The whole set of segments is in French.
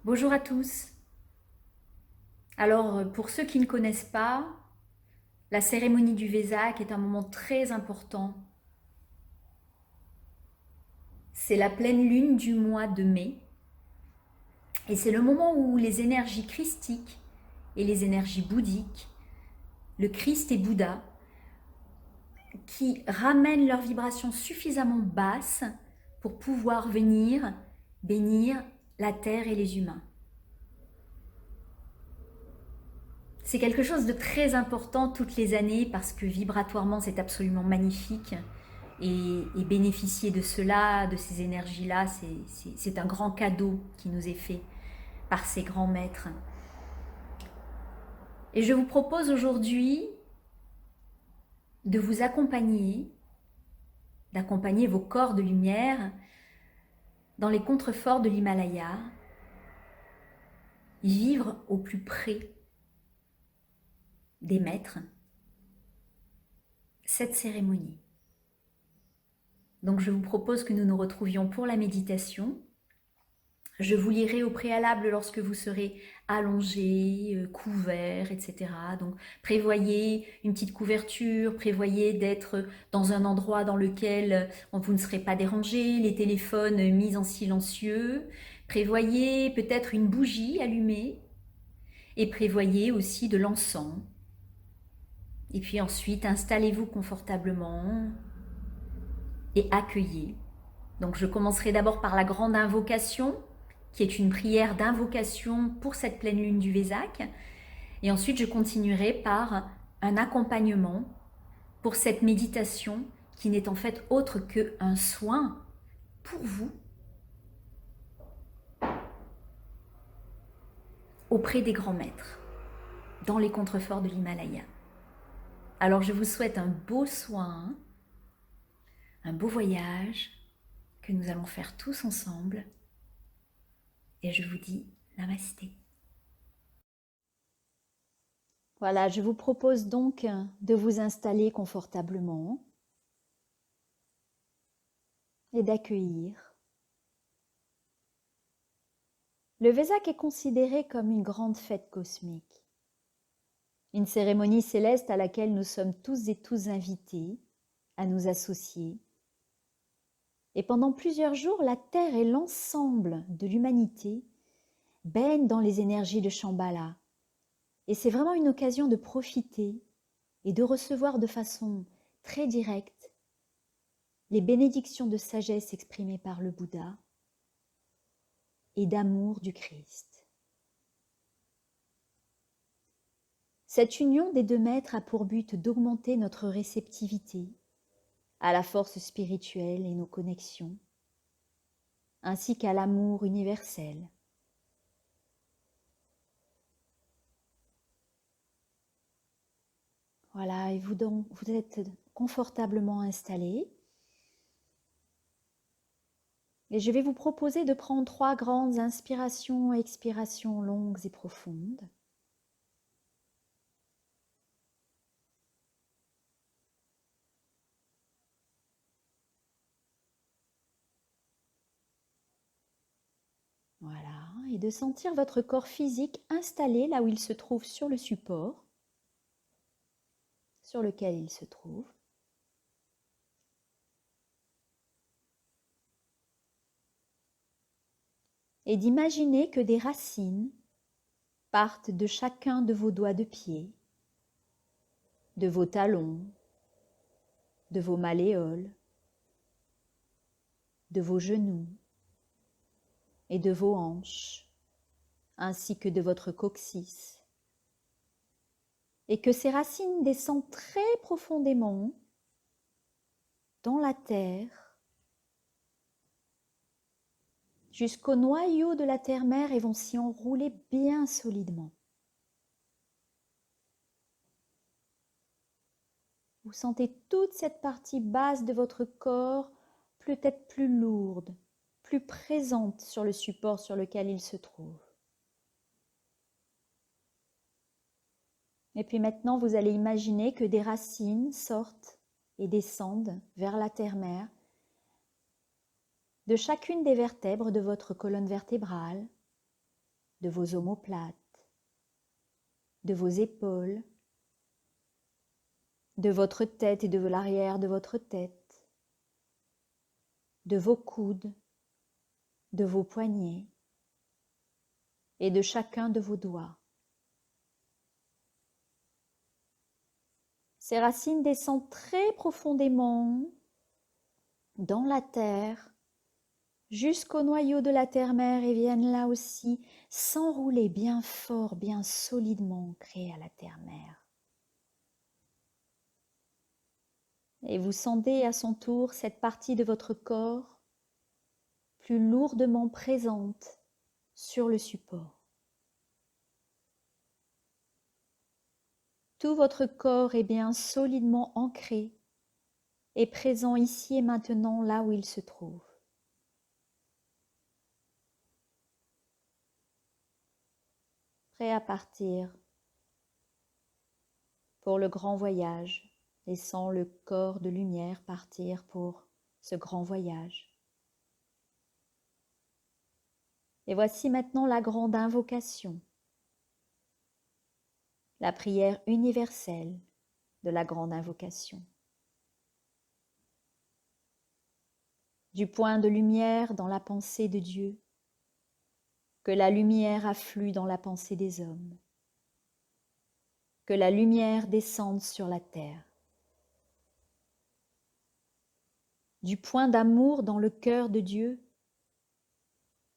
Bonjour à tous. Alors, pour ceux qui ne connaissent pas, la cérémonie du Vésac est un moment très important. C'est la pleine lune du mois de mai et c'est le moment où les énergies christiques et les énergies bouddhiques, le Christ et Bouddha, qui ramènent leur vibration suffisamment basse pour pouvoir venir bénir la terre et les humains. C'est quelque chose de très important toutes les années parce que vibratoirement c'est absolument magnifique et bénéficier de cela, de ces énergies-là, c'est un grand cadeau qui nous est fait par ces grands maîtres. Et je vous propose aujourd'hui de vous accompagner, d'accompagner vos corps de lumière dans les contreforts de l'Himalaya, vivre au plus près des maîtres cette cérémonie. Donc je vous propose que nous nous retrouvions pour la méditation. Je vous lirai au préalable lorsque vous serez allongé, couvert, etc. Donc prévoyez une petite couverture, prévoyez d'être dans un endroit dans lequel vous ne serez pas dérangé, les téléphones mis en silencieux. Prévoyez peut-être une bougie allumée et prévoyez aussi de l'encens. Et puis ensuite, installez-vous confortablement et accueillez. Donc je commencerai d'abord par la grande invocation, qui est une prière d'invocation pour cette pleine lune du Vésac. Et ensuite, je continuerai par un accompagnement pour cette méditation qui n'est en fait autre qu'un soin pour vous auprès des grands maîtres dans les contreforts de l'Himalaya. Alors je vous souhaite un beau soin, un beau voyage que nous allons faire tous ensemble. Et je vous dis namasté. Voilà, je vous propose donc de vous installer confortablement et d'accueillir. Le Vésac est considéré comme une grande fête cosmique, une cérémonie céleste à laquelle nous sommes tous et tous invités à nous associer. Et pendant plusieurs jours, la Terre et l'ensemble de l'humanité baignent dans les énergies de Shambhala. Et c'est vraiment une occasion de profiter et de recevoir de façon très directe les bénédictions de sagesse exprimées par le Bouddha et d'amour du Christ. Cette union des deux maîtres a pour but d'augmenter notre réceptivité à la force spirituelle et nos connexions, ainsi qu'à l'amour universel. Voilà, et vous êtes confortablement installés. Et je vais vous proposer de prendre 3 grandes inspirations et expirations longues et profondes. Voilà, et de sentir votre corps physique installé là où il se trouve sur le support sur lequel il se trouve. Et d'imaginer que des racines partent de chacun de vos doigts de pied, de vos talons, de vos malléoles, de vos genoux et de vos hanches, ainsi que de votre coccyx, et que ces racines descendent très profondément dans la terre jusqu'au noyau de la terre-mère et vont s'y enrouler bien solidement. Vous sentez toute cette partie basse de votre corps peut-être plus lourde, plus présente sur le support sur lequel il se trouve. Et puis maintenant, vous allez imaginer que des racines sortent et descendent vers la terre-mère de chacune des vertèbres de votre colonne vertébrale, de vos omoplates, de vos épaules, de votre tête et de l'arrière de votre tête, de vos coudes, de vos poignets et de chacun de vos doigts. Ces racines descendent très profondément dans la terre, jusqu'au noyau de la terre-mère et viennent là aussi s'enrouler bien fort, bien solidement ancrés à la terre-mère. Et vous sentez à son tour cette partie de votre corps plus lourdement présente sur le support. Tout votre corps est bien solidement ancré et présent ici et maintenant là où il se trouve. Prêt à partir pour le grand voyage, laissant le corps de lumière partir pour ce grand voyage. Et voici maintenant la grande invocation, la prière universelle de la grande invocation. Du point de lumière dans la pensée de Dieu, que la lumière afflue dans la pensée des hommes, que la lumière descende sur la terre. Du point d'amour dans le cœur de Dieu,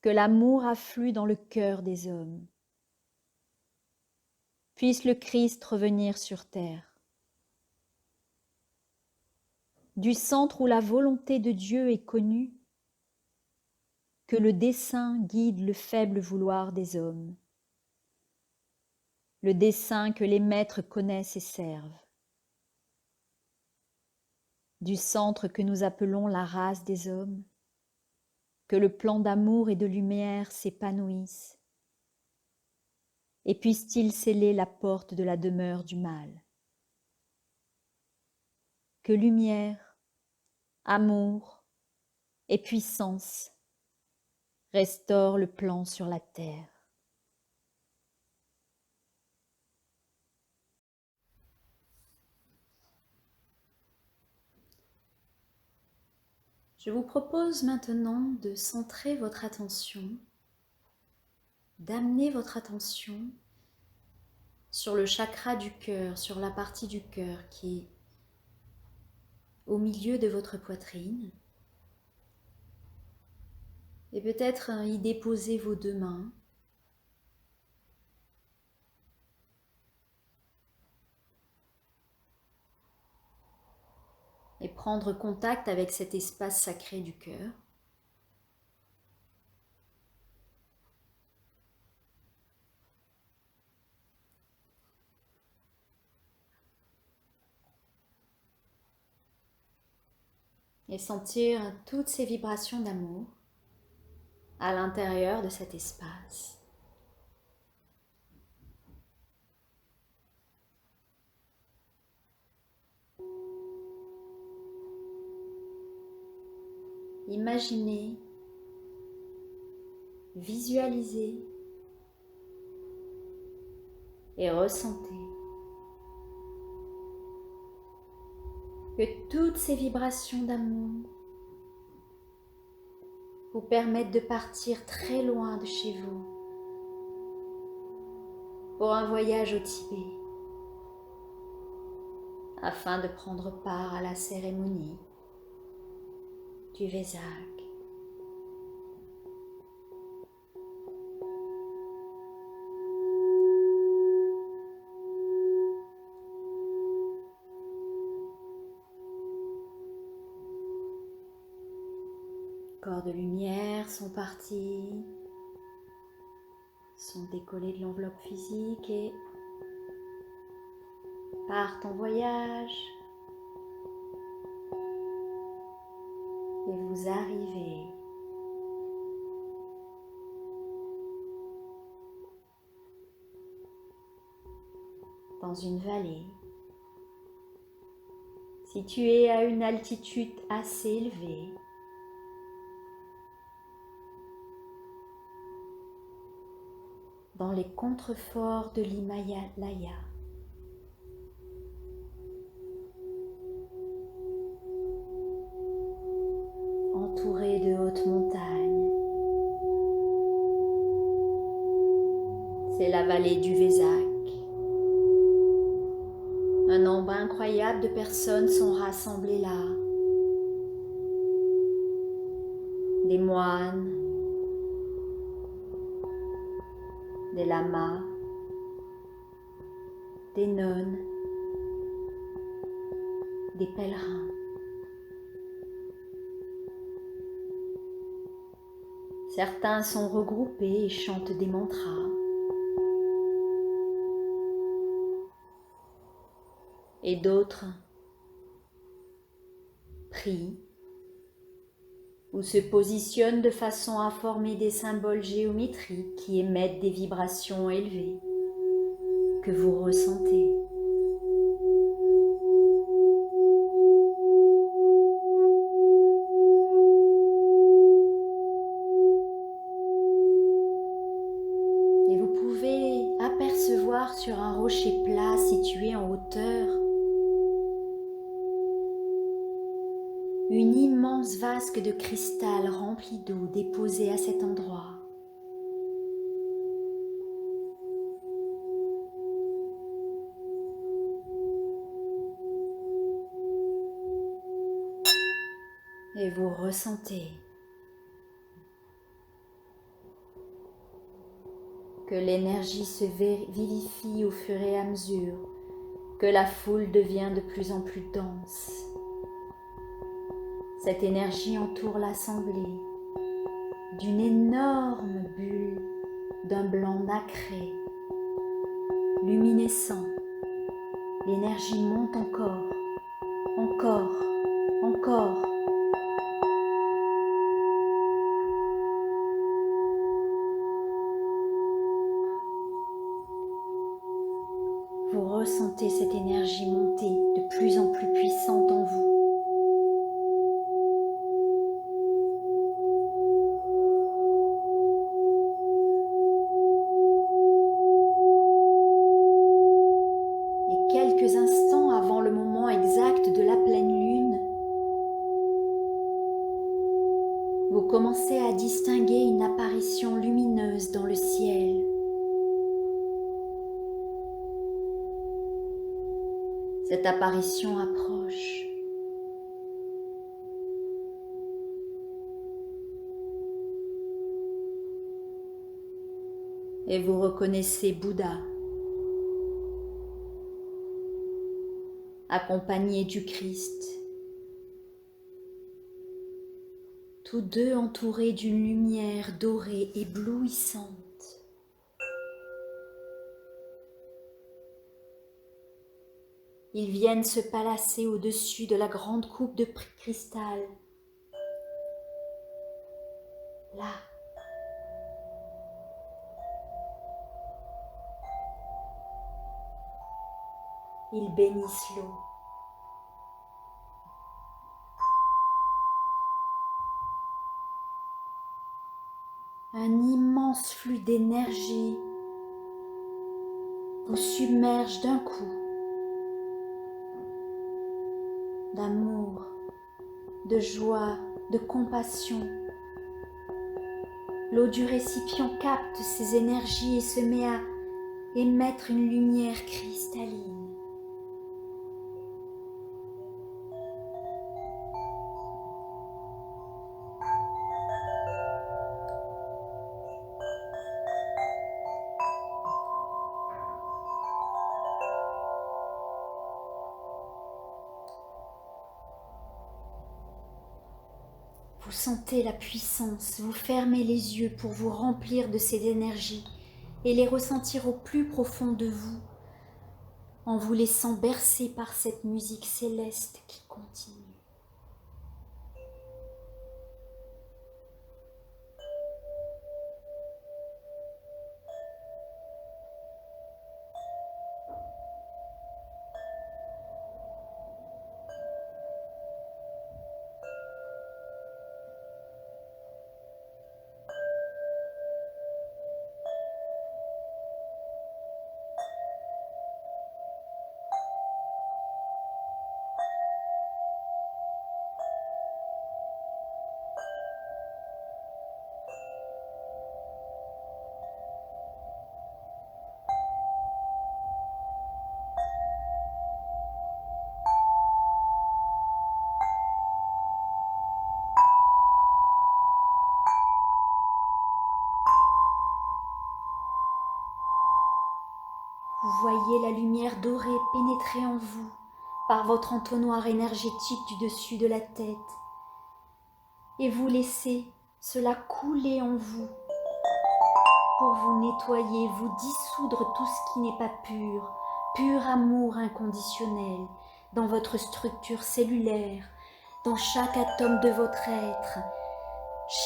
que l'amour afflue dans le cœur des hommes. Puisse le Christ revenir sur terre. Du centre où la volonté de Dieu est connue, que le dessein guide le faible vouloir des hommes, le dessein que les maîtres connaissent et servent. Du centre que nous appelons la race des hommes, que le plan d'amour et de lumière s'épanouisse, et puisse-t-il sceller la porte de la demeure du mal. Que lumière, amour et puissance restaurent le plan sur la terre. Je vous propose maintenant de centrer votre attention, d'amener votre attention sur le chakra du cœur, sur la partie du cœur qui est au milieu de votre poitrine. Et peut-être y déposer vos deux mains. Et prendre contact avec cet espace sacré du cœur. Et sentir toutes ces vibrations d'amour à l'intérieur de cet espace. Imaginez, visualisez et ressentez que toutes ces vibrations d'amour vous permettent de partir très loin de chez vous pour un voyage au Tibet afin de prendre part à la cérémonie du Vesak. Corps de lumière sont partis, sont décollés de l'enveloppe physique et partent en voyage. Et vous arrivez dans une vallée située à une altitude assez élevée. dans les contreforts de l'Himalaya. Entouré de hautes montagnes. C'est la vallée du Vézac. Un nombre incroyable de personnes sont rassemblées là. Des moines, des lamas, des nonnes, des pèlerins. Certains sont regroupés et chantent des mantras. Et d'autres prient ou se positionnent de façon à former des symboles géométriques qui émettent des vibrations élevées que vous ressentez. Et vous pouvez apercevoir sur un rocher plat situé en hauteur une immense vasque de cristal remplie d'eau déposée à cet endroit. Et vous ressentez que l'énergie se vivifie au fur et à mesure que la foule devient de plus en plus dense. Cette énergie entoure l'assemblée d'une énorme bulle d'un blanc nacré, luminescent. L'énergie monte encore, encore, encore. Vous ressentez cette énergie monter de plus en plus puissante en vous. Et quelques instants avant le moment exact de la pleine lune, vous commencez à distinguer une apparition lumineuse dans le ciel. Cette apparition approche. Et vous reconnaissez Bouddha, accompagné du Christ, tous deux entourés d'une lumière dorée éblouissante. Ils viennent se placer au-dessus de la grande coupe de cristal. Là. Ils bénissent l'eau. Un immense flux d'énergie vous submerge d'un coup. D'amour, de joie, de compassion. L'eau du récipient capte ces énergies et se met à émettre une lumière cristalline. Vous sentez la puissance, vous fermez les yeux pour vous remplir de ces énergies et les ressentir au plus profond de vous, en vous laissant bercer par cette musique céleste qui continue. Vous voyez la lumière dorée pénétrer en vous par votre entonnoir énergétique du dessus de la tête et vous laissez cela couler en vous pour vous nettoyer, vous dissoudre tout ce qui n'est pas pur, pur amour inconditionnel dans votre structure cellulaire, dans chaque atome de votre être,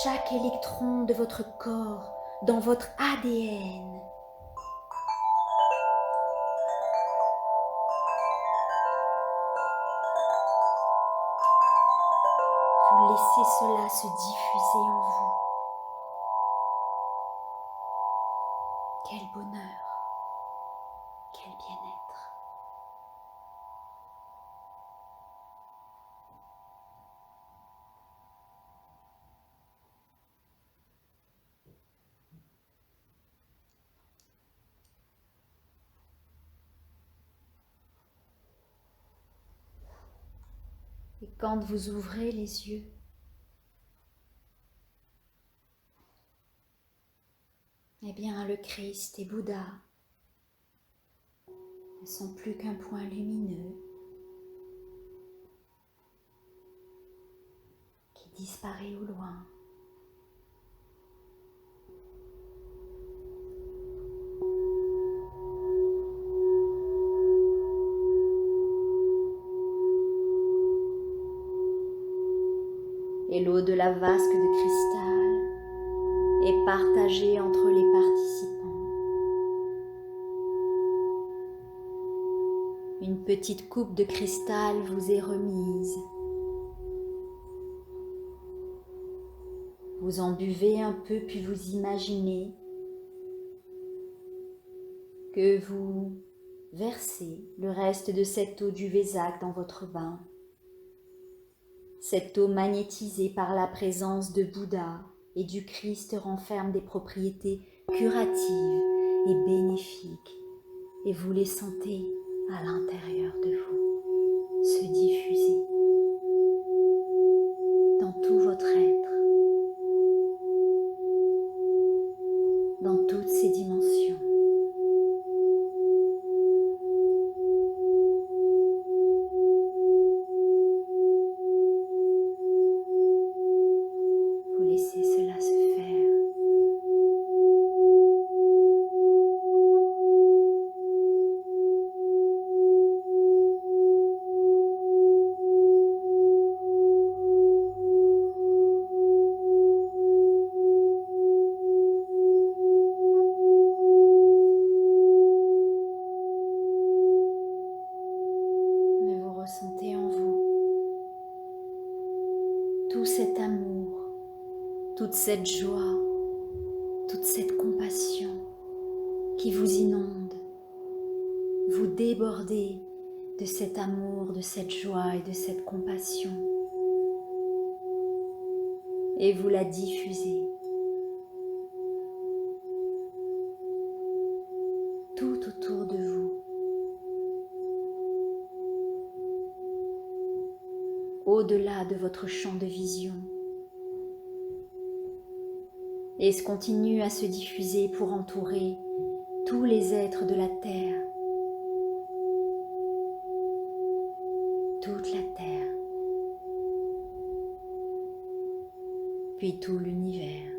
chaque électron de votre corps, dans votre ADN. Vous laissez cela se diffuser en vous. Quel bonheur, quel bien-être. Et quand vous ouvrez les yeux, eh bien le Christ et Bouddha ne sont plus qu'un point lumineux qui disparaît au loin. Et l'eau de la vasque de cristal est partagée entre les participants. Une petite coupe de cristal vous est remise. Vous en buvez un peu puis vous imaginez que vous versez le reste de cette eau du Vésac dans votre bain. Cette eau magnétisée par la présence de Bouddha et du Christ renferme des propriétés curatives et bénéfiques et vous les sentez à l'intérieur de vous se diffuser dans tout votre être, dans toutes ses dimensions. Vous laissez cela se faire. Mais vous ressentez en vous tout cet amour, toute cette joie, toute cette compassion qui vous inonde. Vous débordez de cet amour, de cette joie et de cette compassion. Et vous la diffusez tout autour de vous, au-delà de votre champ de vision. Et ce continue à se diffuser pour entourer tous les êtres de la Terre, toute la Terre, puis tout l'univers.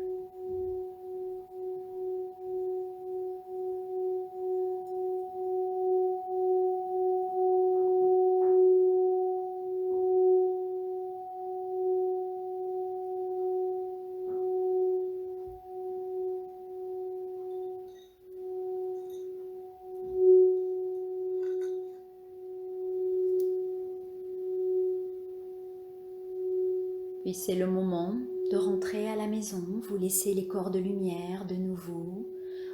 Puis c'est le moment de rentrer à la maison. Vous laissez les corps de lumière de nouveau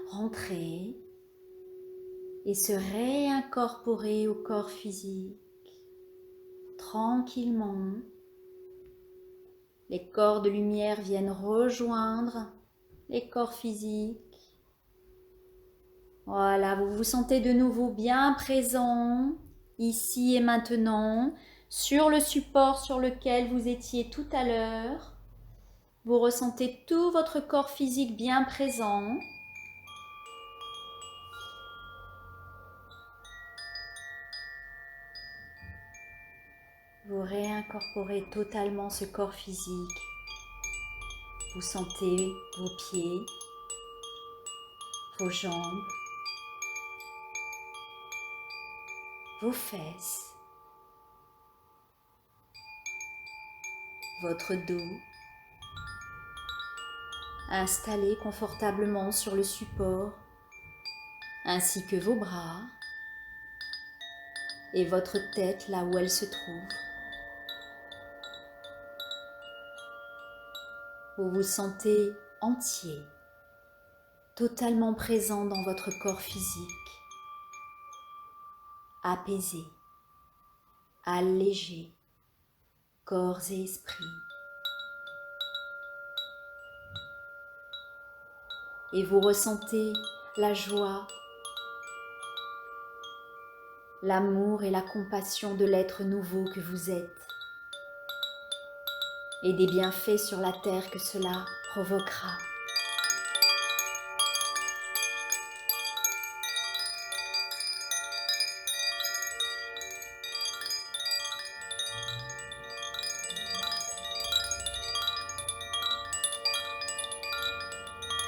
rentrer et se réincorporer au corps physique. Tranquillement, les corps de lumière viennent rejoindre les corps physiques. Voilà, vous vous sentez de nouveau bien présent, ici et maintenant, sur le support sur lequel vous étiez tout à l'heure. Vous ressentez tout votre corps physique bien présent. vous réincorporez totalement ce corps physique. Vous sentez vos pieds, vos jambes, vos fesses, votre dos, installé confortablement sur le support, ainsi que vos bras et votre tête là où elle se trouve. Vous vous sentez entier, totalement présent dans votre corps physique, apaisé, allégé, corps et esprit. Et vous ressentez la joie, l'amour et la compassion de l'être nouveau que vous êtes et des bienfaits sur la terre que cela provoquera.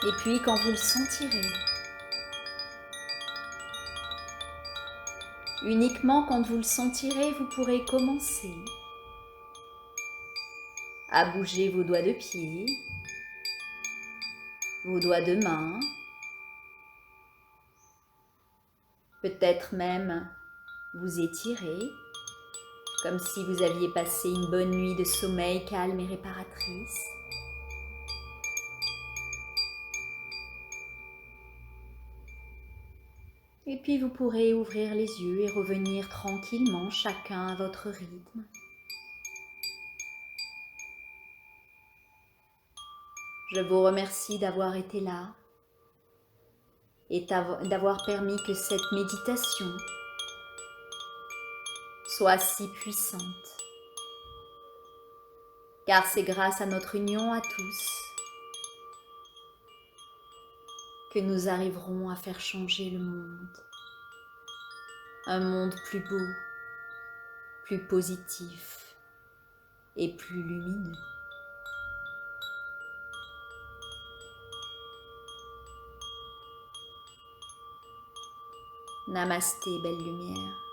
Et puis quand vous le sentirez, uniquement quand vous le sentirez, vous pourrez commencer à bouger vos doigts de pied, vos doigts de main, peut-être même vous étirer, comme si vous aviez passé une bonne nuit de sommeil calme et réparatrice. Et puis vous pourrez ouvrir les yeux et revenir tranquillement, chacun à votre rythme. Je vous remercie d'avoir été là et d'avoir permis que cette méditation soit si puissante. Car c'est grâce à notre union à tous que nous arriverons à faire changer le monde. Un monde plus beau, plus positif et plus lumineux. Namasté, belle lumière.